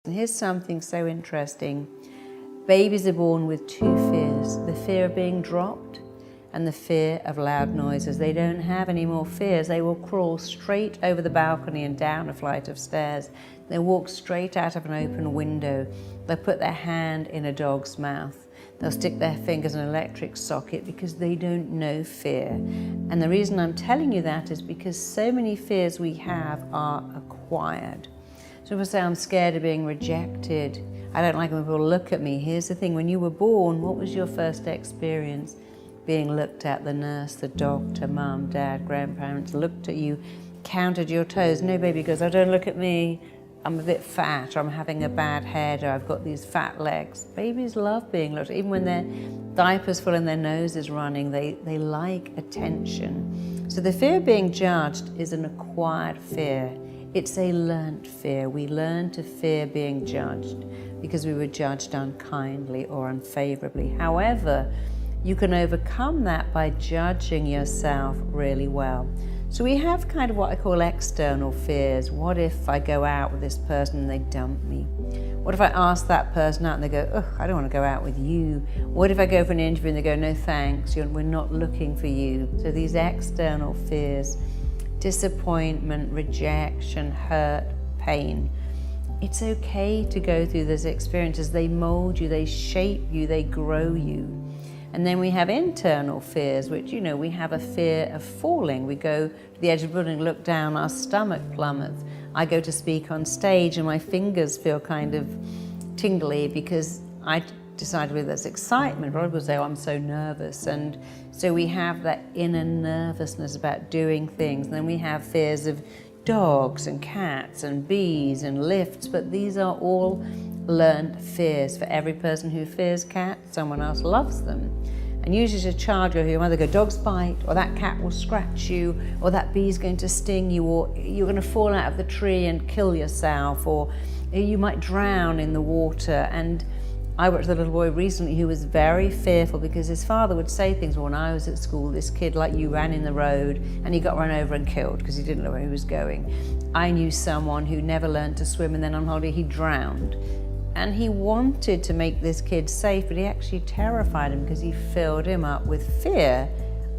And here's something so interesting. Babies are born with two fears, the fear of being dropped and the fear of loud noises. They don't have any more fears. They will crawl straight over the balcony and down a flight of stairs. They'll walk straight out of an open window. They'll put their hand in a dog's mouth. They'll stick their fingers in an electric socket because they don't know fear. And the reason I'm telling you that is because so many fears we have are acquired. So people say, I'm scared of being rejected. I don't like when people look at me. Here's the thing, when you were born, what was your first experience? Being looked at, the nurse, the doctor, mum, dad, grandparents looked at you, counted your toes. No baby goes, oh, don't look at me. I'm a bit fat, or I'm having a bad head, or I've got these fat legs. Babies love being looked at. Even when their diaper's full and their nose is running, they like attention. So the fear of being judged is an acquired fear. It's a learnt fear. We learn to fear being judged because we were judged unkindly or unfavorably. However, you can overcome that by judging yourself really well. So we have kind of what I call external fears. What if I go out with this person and they dump me? What if I ask that person out and they go, ugh, I don't want to go out with you? What if I go for an interview and they go, no thanks, we're not looking for you? So these external fears, disappointment, rejection, hurt, pain. It's okay to go through those experiences. They mold you, they shape you, they grow you. And then we have internal fears, which, we have a fear of falling. We go to the edge of the building, look down, our stomach plummets. I go to speak on stage and my fingers feel kind of tingly because I decided whether there's excitement. A lot of people say, oh, I'm so nervous. And so we have that inner nervousness about doing things. And then we have fears of dogs and cats and bees and lifts, but these are all learned fears. For every person who fears cats, someone else loves them. And usually as a child, you'll either go, dogs bite, or that cat will scratch you, or that bee's going to sting you, or you're going to fall out of the tree and kill yourself, or you might drown in the water. And I worked with a little boy recently who was very fearful because his father would say things. Well, when I was at school, this kid like you ran in the road and he got run over and killed because he didn't know where he was going. I knew someone who never learned to swim and then on holiday he drowned. And he wanted to make this kid safe, but he actually terrified him because he filled him up with fear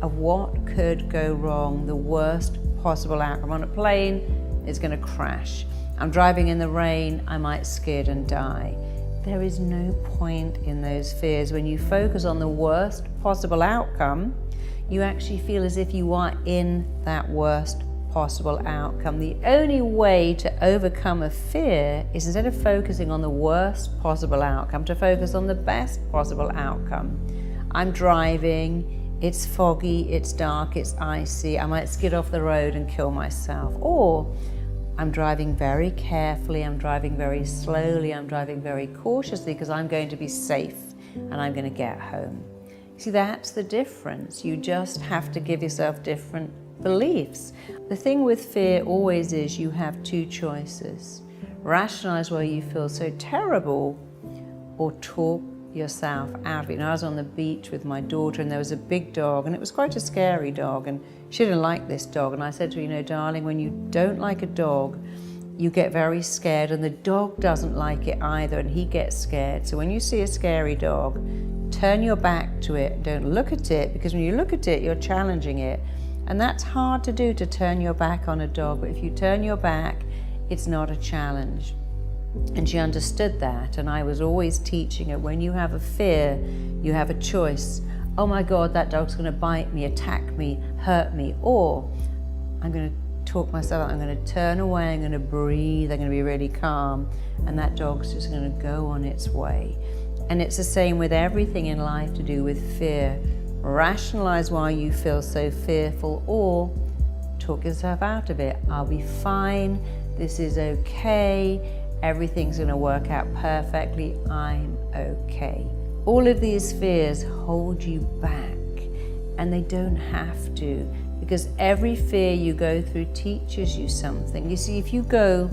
of what could go wrong, the worst possible outcome. On a plane, it's going to crash. I'm driving in the rain, I might skid and die. There is no point in those fears. When you focus on the worst possible outcome, you actually feel as if you are in that worst possible outcome. The only way to overcome a fear is, instead of focusing on the worst possible outcome, to focus on the best possible outcome. I'm driving, it's foggy, it's dark, it's icy, I might skid off the road and kill myself. Or I'm driving very carefully, I'm driving very slowly, I'm driving very cautiously because I'm going to be safe and I'm going to get home. See, that's the difference. You just have to give yourself different beliefs. The thing with fear always is you have two choices. Rationalize why you feel so terrible, or talk yourself out of it. And I was on the beach with my daughter and there was a big dog, and it was quite a scary dog, and she didn't like this dog. And I said to her, darling, when you don't like a dog, you get very scared, and the dog doesn't like it either, and he gets scared. So when you see a scary dog, turn your back to it. Don't look at it, because when you look at it, you're challenging it. And that's hard to do, to turn your back on a dog. But if you turn your back, it's not a challenge. And she understood that. And I was always teaching her, when you have a fear, you have a choice. Oh my God, that dog's going to bite me, attack me, hurt me. Or I'm going to talk myself out, I'm going to turn away, I'm going to breathe, I'm going to be really calm. And that dog's just going to go on its way. And it's the same with everything in life to do with fear. Rationalize why you feel so fearful, or talk yourself out of it. I'll be fine, this is okay, everything's going to work out perfectly, I'm okay. All of these fears hold you back, and they don't have to, because every fear you go through teaches you something. You see, if you go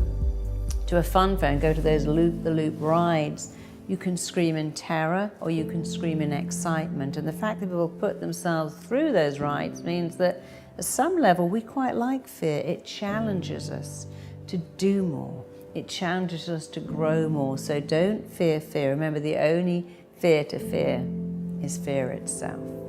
to a fun fair and go to those loop-the-loop rides, you can scream in terror or you can scream in excitement. And the fact that people put themselves through those rides means that at some level we quite like fear. It challenges us to do more. It challenges us to grow more. So don't fear fear. Remember, the only fear to fear is fear itself.